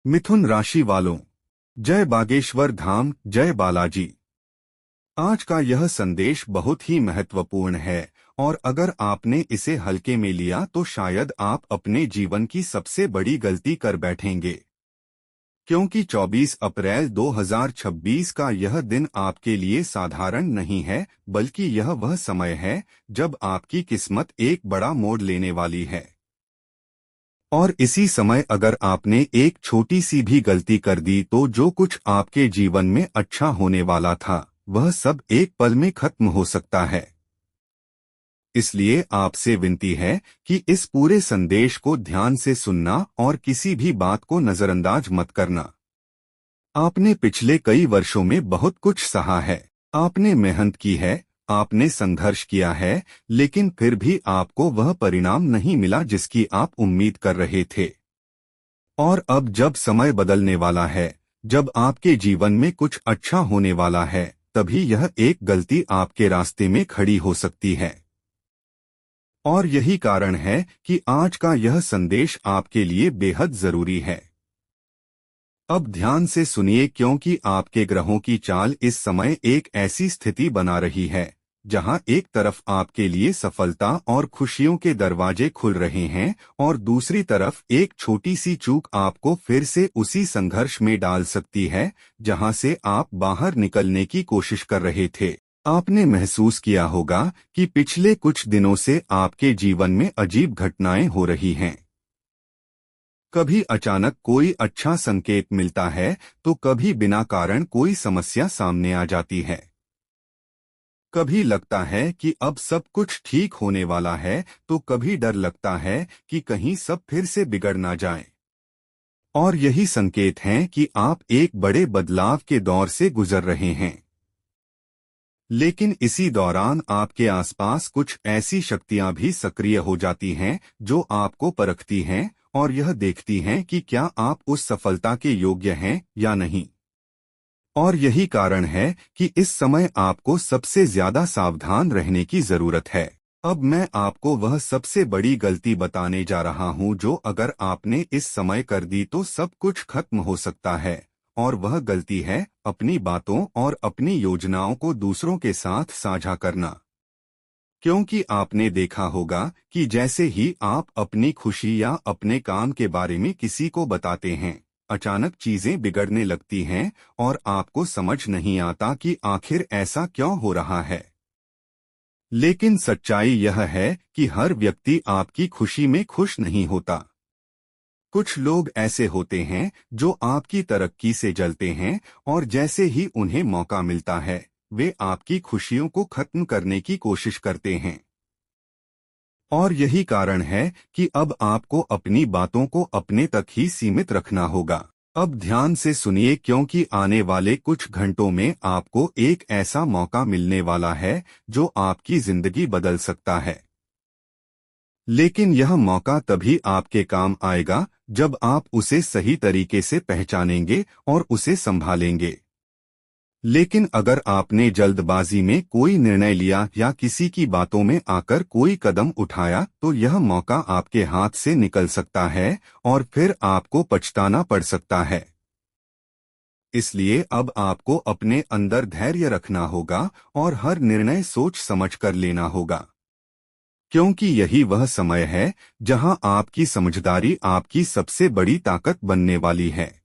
मिथुन राशि वालों, जय बागेश्वर धाम, जय बालाजी। आज का यह संदेश बहुत ही महत्वपूर्ण है और अगर आपने इसे हल्के में लिया तो शायद आप अपने जीवन की सबसे बड़ी गलती कर बैठेंगे। क्योंकि 24 अप्रैल 2026 का यह दिन आपके लिए साधारण नहीं है, बल्कि यह वह समय है जब आपकी किस्मत एक बड़ा मोड़ लेने वाली है। और इसी समय अगर आपने एक छोटी सी भी गलती कर दी तो जो कुछ आपके जीवन में अच्छा होने वाला था वह सब एक पल में खत्म हो सकता है। इसलिए आपसे विनती है कि इस पूरे संदेश को ध्यान से सुनना और किसी भी बात को नजरअंदाज मत करना। आपने पिछले कई वर्षों में बहुत कुछ सहा है, आपने मेहनत की है, आपने संघर्ष किया है, लेकिन फिर भी आपको वह परिणाम नहीं मिला जिसकी आप उम्मीद कर रहे थे। और अब जब समय बदलने वाला है, जब आपके जीवन में कुछ अच्छा होने वाला है, तभी यह एक गलती आपके रास्ते में खड़ी हो सकती है। और यही कारण है कि आज का यह संदेश आपके लिए बेहद जरूरी है। अब ध्यान से सुनिए, क्योंकि आपके ग्रहों की चाल इस समय एक ऐसी स्थिति बना रही है जहां एक तरफ आपके लिए सफलता और खुशियों के दरवाजे खुल रहे हैं और दूसरी तरफ एक छोटी सी चूक आपको फिर से उसी संघर्ष में डाल सकती है जहां से आप बाहर निकलने की कोशिश कर रहे थे। आपने महसूस किया होगा कि पिछले कुछ दिनों से आपके जीवन में अजीब घटनाएं हो रही हैं। कभी अचानक कोई अच्छा संकेत मिलता है तो कभी बिना कारण कोई समस्या सामने आ जाती है। कभी लगता है कि अब सब कुछ ठीक होने वाला है तो कभी डर लगता है कि कहीं सब फिर से बिगड़ ना जाए। और यही संकेत हैं कि आप एक बड़े बदलाव के दौर से गुजर रहे हैं। लेकिन इसी दौरान आपके आसपास कुछ ऐसी शक्तियां भी सक्रिय हो जाती हैं जो आपको परखती हैं और यह देखती हैं कि क्या आप उस सफलता के योग्य हैं या नहीं। और यही कारण है कि इस समय आपको सबसे ज्यादा सावधान रहने की जरूरत है। अब मैं आपको वह सबसे बड़ी गलती बताने जा रहा हूं जो अगर आपने इस समय कर दी तो सब कुछ खत्म हो सकता है। और वह गलती है अपनी बातों और अपनी योजनाओं को दूसरों के साथ साझा करना। क्योंकि आपने देखा होगा कि जैसे ही आप अपनी खुशी या अपने काम के बारे में किसी को बताते हैं, अचानक चीजें बिगड़ने लगती हैं और आपको समझ नहीं आता कि आखिर ऐसा क्यों हो रहा है। लेकिन सच्चाई यह है कि हर व्यक्ति आपकी खुशी में खुश नहीं होता। कुछ लोग ऐसे होते हैं जो आपकी तरक्की से जलते हैं और जैसे ही उन्हें मौका मिलता है वे आपकी खुशियों को खत्म करने की कोशिश करते हैं। और यही कारण है कि अब आपको अपनी बातों को अपने तक ही सीमित रखना होगा। अब ध्यान से सुनिए, क्योंकि आने वाले कुछ घंटों में आपको एक ऐसा मौका मिलने वाला है जो आपकी जिंदगी बदल सकता है। लेकिन यह मौका तभी आपके काम आएगा जब आप उसे सही तरीके से पहचानेंगे और उसे संभालेंगे। लेकिन अगर आपने जल्दबाजी में कोई निर्णय लिया या किसी की बातों में आकर कोई कदम उठाया तो यह मौका आपके हाथ से निकल सकता है और फिर आपको पछताना पड़ सकता है। इसलिए अब आपको अपने अंदर धैर्य रखना होगा और हर निर्णय सोच समझ कर लेना होगा। क्योंकि यही वह समय है जहां आपकी समझदारी आपकी सबसे बड़ी ताकत बनने वाली है।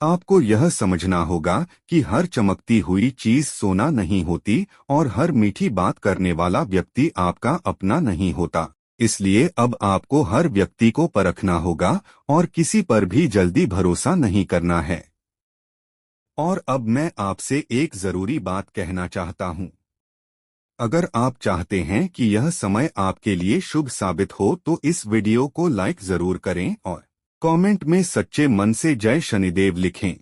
आपको यह समझना होगा कि हर चमकती हुई चीज सोना नहीं होती और हर मीठी बात करने वाला व्यक्ति आपका अपना नहीं होता। इसलिए अब आपको हर व्यक्ति को परखना होगा और किसी पर भी जल्दी भरोसा नहीं करना है। और अब मैं आपसे एक जरूरी बात कहना चाहता हूं। अगर आप चाहते हैं कि यह समय आपके लिए शुभ साबित हो तो इस वीडियो को लाइक जरूर करें और कमेंट में सच्चे मन से जय शनिदेव लिखें।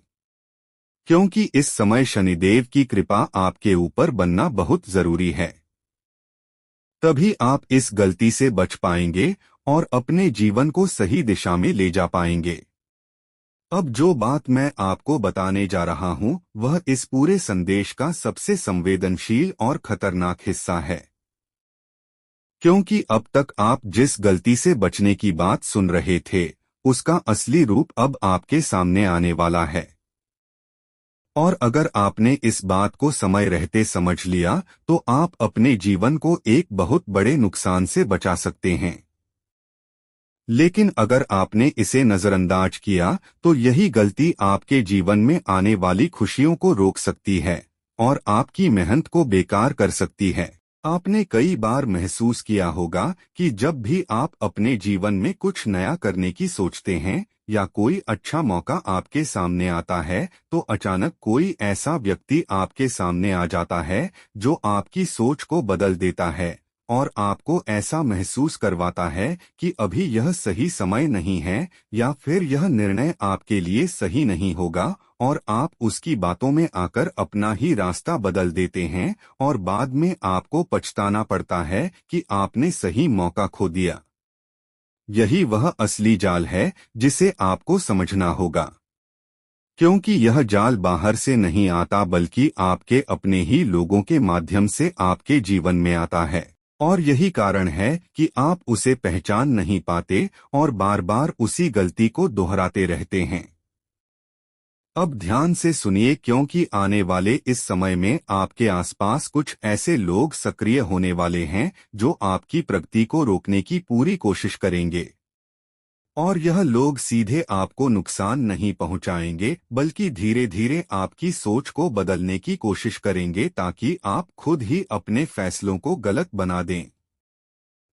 क्योंकि इस समय शनिदेव की कृपा आपके ऊपर बनना बहुत जरूरी है। तभी आप इस गलती से बच पाएंगे और अपने जीवन को सही दिशा में ले जा पाएंगे। अब जो बात मैं आपको बताने जा रहा हूं वह इस पूरे संदेश का सबसे संवेदनशील और खतरनाक हिस्सा है। क्योंकि अब तक आप जिस गलती से बचने की बात सुन रहे थे उसका असली रूप अब आपके सामने आने वाला है। और अगर आपने इस बात को समय रहते समझ लिया तो आप अपने जीवन को एक बहुत बड़े नुकसान से बचा सकते हैं। लेकिन अगर आपने इसे नजरअंदाज किया तो यही गलती आपके जीवन में आने वाली खुशियों को रोक सकती है और आपकी मेहनत को बेकार कर सकती है। आपने कई बार महसूस किया होगा कि जब भी आप अपने जीवन में कुछ नया करने की सोचते हैं या कोई अच्छा मौका आपके सामने आता है तो अचानक कोई ऐसा व्यक्ति आपके सामने आ जाता है जो आपकी सोच को बदल देता है और आपको ऐसा महसूस करवाता है कि अभी यह सही समय नहीं है या फिर यह निर्णय आपके लिए सही नहीं होगा और आप उसकी बातों में आकर अपना ही रास्ता बदल देते हैं और बाद में आपको पछताना पड़ता है कि आपने सही मौका खो दिया। यही वह असली जाल है जिसे आपको समझना होगा, क्योंकि यह जाल बाहर से नहीं आता बल्कि आपके अपने ही लोगों के माध्यम से आपके जीवन में आता है। और यही कारण है कि आप उसे पहचान नहीं पाते और बार बार उसी गलती को दोहराते रहते हैं। अब ध्यान से सुनिए, क्योंकि आने वाले इस समय में आपके आसपास कुछ ऐसे लोग सक्रिय होने वाले हैं जो आपकी प्रगति को रोकने की पूरी कोशिश करेंगे। और यह लोग सीधे आपको नुकसान नहीं पहुंचाएंगे बल्कि धीरे धीरे आपकी सोच को बदलने की कोशिश करेंगे ताकि आप खुद ही अपने फैसलों को गलत बना दें।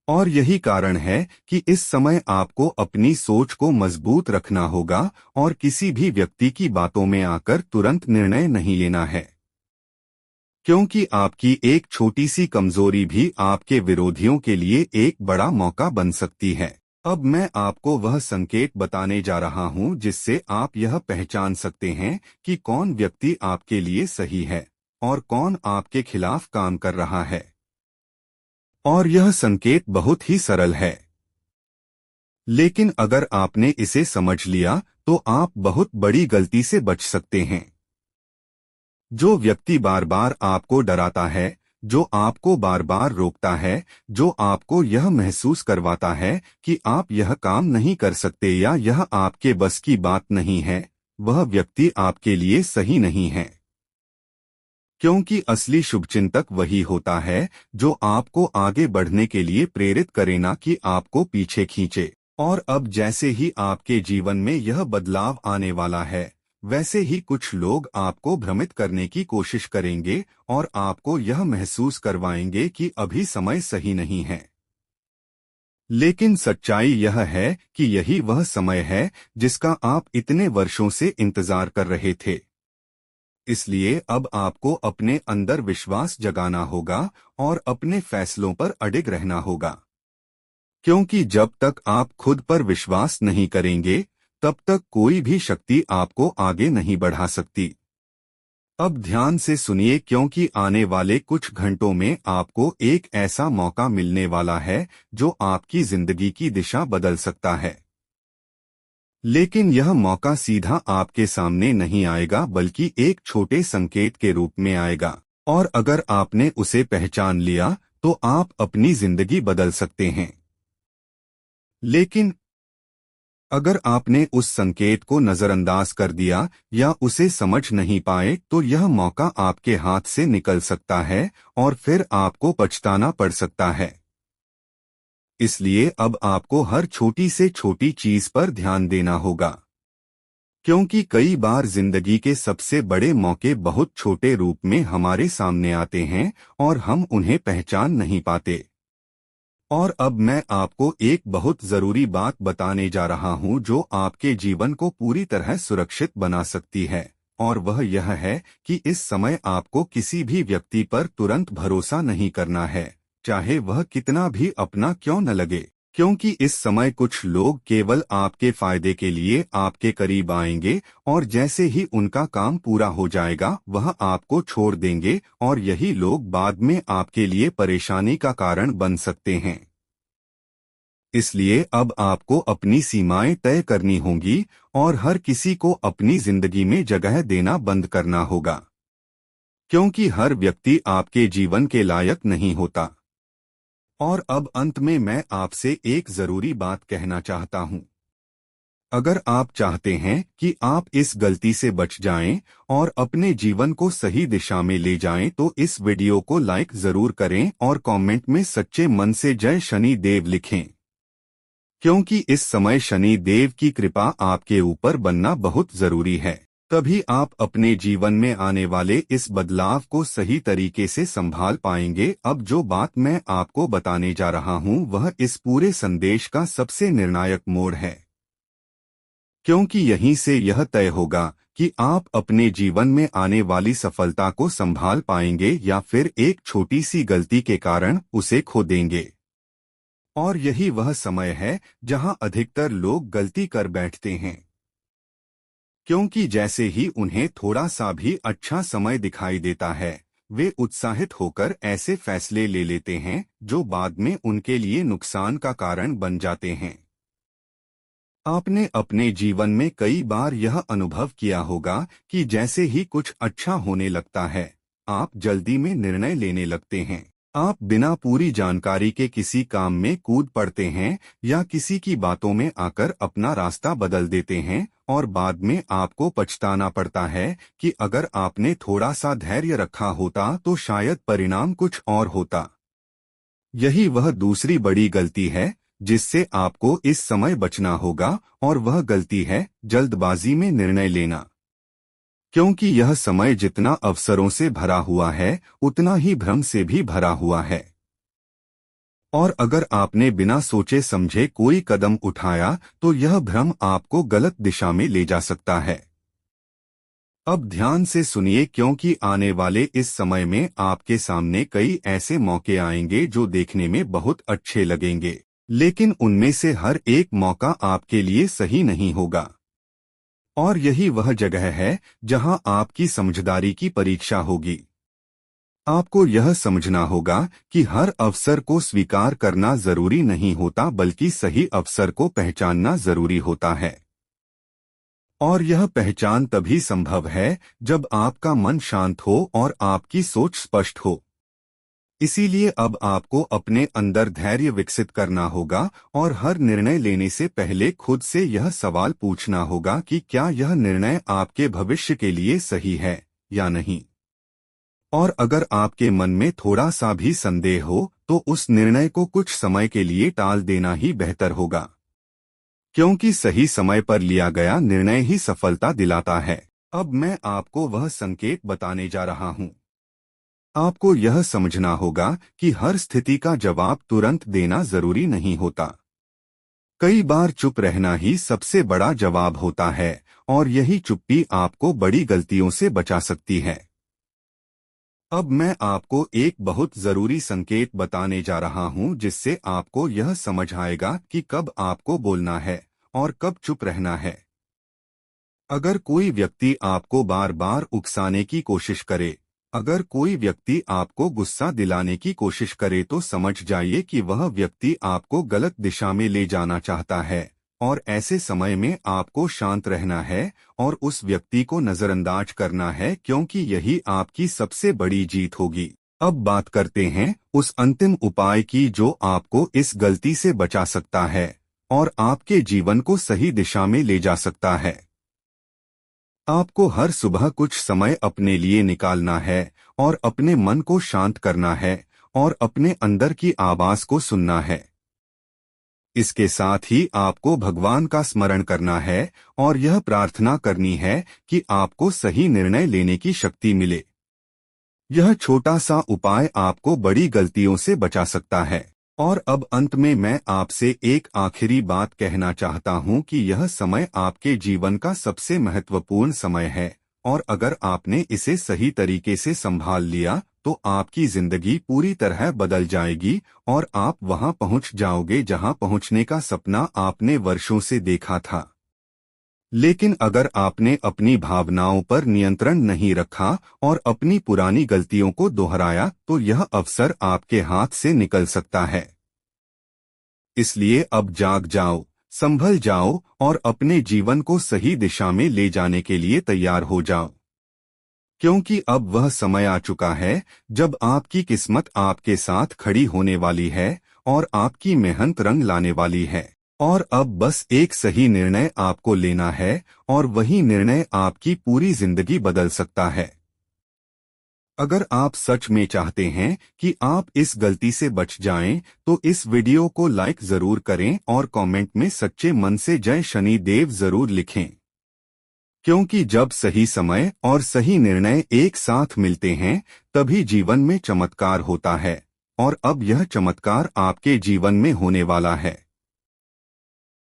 और यही कारण है कि इस समय आपको अपनी सोच को मजबूत रखना होगा और किसी भी व्यक्ति की बातों में आकर तुरंत निर्णय नहीं लेना है, क्योंकि आपकी एक छोटी सी कमजोरी भी आपके विरोधियों के लिए एक बड़ा मौका बन सकती है। अब मैं आपको वह संकेत बताने जा रहा हूं जिससे आप यह पहचान सकते हैं कि कौन व्यक्ति आपके लिए सही है और कौन आपके खिलाफ काम कर रहा है। और यह संकेत बहुत ही सरल है, लेकिन अगर आपने इसे समझ लिया तो आप बहुत बड़ी गलती से बच सकते हैं। जो व्यक्ति बार बार आपको डराता है, जो आपको बार बार रोकता है, जो आपको यह महसूस करवाता है कि आप यह काम नहीं कर सकते या यह आपके बस की बात नहीं है, वह व्यक्ति आपके लिए सही नहीं है। क्योंकि असली शुभचिंतक वही होता है जो आपको आगे बढ़ने के लिए प्रेरित करे, ना कि आपको पीछे खींचे। और अब जैसे ही आपके जीवन में यह बदलाव आने वाला है, वैसे ही कुछ लोग आपको भ्रमित करने की कोशिश करेंगे और आपको यह महसूस करवाएंगे कि अभी समय सही नहीं है। लेकिन सच्चाई यह है कि यही वह समय है जिसका आप इतने वर्षों से इंतजार कर रहे थे। इसलिए अब आपको अपने अंदर विश्वास जगाना होगा और अपने फैसलों पर अडिग रहना होगा, क्योंकि जब तक आप खुद पर विश्वास नहीं करेंगे तब तक कोई भी शक्ति आपको आगे नहीं बढ़ा सकती। अब ध्यान से सुनिए, क्योंकि आने वाले कुछ घंटों में आपको एक ऐसा मौका मिलने वाला है जो आपकी जिंदगी की दिशा बदल सकता है। लेकिन यह मौका सीधा आपके सामने नहीं आएगा बल्कि एक छोटे संकेत के रूप में आएगा, और अगर आपने उसे पहचान लिया तो आप अपनी जिंदगी बदल सकते हैं। लेकिन अगर आपने उस संकेत को नजरअंदाज कर दिया या उसे समझ नहीं पाए तो यह मौका आपके हाथ से निकल सकता है और फिर आपको पछताना पड़ सकता है। इसलिए अब आपको हर छोटी से छोटी चीज पर ध्यान देना होगा, क्योंकि कई बार जिंदगी के सबसे बड़े मौके बहुत छोटे रूप में हमारे सामने आते हैं और हम उन्हें पहचान नहीं पाते। और अब मैं आपको एक बहुत जरूरी बात बताने जा रहा हूं जो आपके जीवन को पूरी तरह सुरक्षित बना सकती है, और वह यह है कि इस समय आपको किसी भी व्यक्ति पर तुरंत भरोसा नहीं करना है, चाहे वह कितना भी अपना क्यों न लगे। क्योंकि इस समय कुछ लोग केवल आपके फायदे के लिए आपके करीब आएंगे और जैसे ही उनका काम पूरा हो जाएगा वह आपको छोड़ देंगे, और यही लोग बाद में आपके लिए परेशानी का कारण बन सकते हैं। इसलिए अब आपको अपनी सीमाएं तय करनी होंगी और हर किसी को अपनी जिंदगी में जगह देना बंद करना होगा, क्योंकि हर व्यक्ति आपके जीवन के लायक नहीं होता। और अब अंत में मैं आपसे एक जरूरी बात कहना चाहता हूं। अगर आप चाहते हैं कि आप इस गलती से बच जाएं और अपने जीवन को सही दिशा में ले जाएं तो इस वीडियो को लाइक जरूर करें और कमेंट में सच्चे मन से जय शनि देव लिखें, क्योंकि इस समय शनि देव की कृपा आपके ऊपर बनना बहुत जरूरी है। तभी आप अपने जीवन में आने वाले इस बदलाव को सही तरीके से संभाल पाएंगे। अब जो बात मैं आपको बताने जा रहा हूं वह इस पूरे संदेश का सबसे निर्णायक मोड़ है, क्योंकि यहीं से यह तय होगा कि आप अपने जीवन में आने वाली सफलता को संभाल पाएंगे या फिर एक छोटी सी गलती के कारण उसे खो देंगे। और यही वह समय है जहां अधिकतर लोग गलती कर बैठते हैं, क्योंकि जैसे ही उन्हें थोड़ा सा भी अच्छा समय दिखाई देता है वे उत्साहित होकर ऐसे फैसले ले लेते हैं जो बाद में उनके लिए नुकसान का कारण बन जाते हैं। आपने अपने जीवन में कई बार यह अनुभव किया होगा कि जैसे ही कुछ अच्छा होने लगता है आप जल्दी में निर्णय लेने लगते हैं। आप बिना पूरी जानकारी के किसी काम में कूद पड़ते हैं या किसी की बातों में आकर अपना रास्ता बदल देते हैं और बाद में आपको पछताना पड़ता है कि अगर आपने थोड़ा सा धैर्य रखा होता तो शायद परिणाम कुछ और होता। यही वह दूसरी बड़ी गलती है जिससे आपको इस समय बचना होगा और वह गलती है जल्दबाजी में निर्णय लेना, क्योंकि यह समय जितना अवसरों से भरा हुआ है उतना ही भ्रम से भी भरा हुआ है। और अगर आपने बिना सोचे समझे कोई कदम उठाया तो यह भ्रम आपको गलत दिशा में ले जा सकता है। अब ध्यान से सुनिए, क्योंकि आने वाले इस समय में आपके सामने कई ऐसे मौके आएंगे जो देखने में बहुत अच्छे लगेंगे, लेकिन उनमें से हर एक मौका आपके लिए सही नहीं होगा। और यही वह जगह है जहां आपकी समझदारी की परीक्षा होगी। आपको यह समझना होगा कि हर अवसर को स्वीकार करना जरूरी नहीं होता, बल्कि सही अवसर को पहचानना जरूरी होता है। और यह पहचान तभी संभव है जब आपका मन शांत हो और आपकी सोच स्पष्ट हो। इसीलिए अब आपको अपने अंदर धैर्य विकसित करना होगा और हर निर्णय लेने से पहले खुद से यह सवाल पूछना होगा कि क्या यह निर्णय आपके भविष्य के लिए सही है या नहीं। और अगर आपके मन में थोड़ा सा भी संदेह हो तो उस निर्णय को कुछ समय के लिए टाल देना ही बेहतर होगा, क्योंकि सही समय पर लिया गया निर्णय ही सफलता दिलाता है। अब मैं आपको वह संकेत बताने जा रहा हूँ। आपको यह समझना होगा कि हर स्थिति का जवाब तुरंत देना जरूरी नहीं होता। कई बार चुप रहना ही सबसे बड़ा जवाब होता है और यही चुप्पी आपको बड़ी गलतियों से बचा सकती है। अब मैं आपको एक बहुत जरूरी संकेत बताने जा रहा हूं जिससे आपको यह समझ आएगा कि कब आपको बोलना है और कब चुप रहना है। अगर कोई व्यक्ति आपको बार बार उकसाने की कोशिश करे, अगर कोई व्यक्ति आपको गुस्सा दिलाने की कोशिश करे तो समझ जाइए कि वह व्यक्ति आपको गलत दिशा में ले जाना चाहता है। और ऐसे समय में आपको शांत रहना है और उस व्यक्ति को नजरअंदाज करना है, क्योंकि यही आपकी सबसे बड़ी जीत होगी। अब बात करते हैं उस अंतिम उपाय की जो आपको इस गलती से बचा सकता है और आपके जीवन को सही दिशा में ले जा सकता है। आपको हर सुबह कुछ समय अपने लिए निकालना है और अपने मन को शांत करना है और अपने अंदर की आवाज को सुनना है। इसके साथ ही आपको भगवान का स्मरण करना है और यह प्रार्थना करनी है कि आपको सही निर्णय लेने की शक्ति मिले। यह छोटा सा उपाय आपको बड़ी गलतियों से बचा सकता है। और अब अंत में मैं आपसे एक आखिरी बात कहना चाहता हूं कि यह समय आपके जीवन का सबसे महत्वपूर्ण समय है और अगर आपने इसे सही तरीके से संभाल लिया तो आपकी जिंदगी पूरी तरह बदल जाएगी और आप वहां पहुंच जाओगे जहां पहुंचने का सपना आपने वर्षों से देखा था। लेकिन अगर आपने अपनी भावनाओं पर नियंत्रण नहीं रखा और अपनी पुरानी गलतियों को दोहराया तो यह अवसर आपके हाथ से निकल सकता है। इसलिए अब जाग जाओ, संभल जाओ और अपने जीवन को सही दिशा में ले जाने के लिए तैयार हो जाओ, क्योंकि अब वह समय आ चुका है जब आपकी किस्मत आपके साथ खड़ी होने वाली है और आपकी मेहनत रंग लाने वाली है। और अब बस एक सही निर्णय आपको लेना है और वही निर्णय आपकी पूरी जिंदगी बदल सकता है। अगर आप सच में चाहते हैं कि आप इस गलती से बच जाएं, तो इस वीडियो को लाइक जरूर करें और कमेंट में सच्चे मन से जय शनि देव जरूर लिखें। क्योंकि जब सही समय और सही निर्णय एक साथ मिलते हैं, तभी जीवन में चमत्कार होता है। और अब यह चमत्कार आपके जीवन में होने वाला है।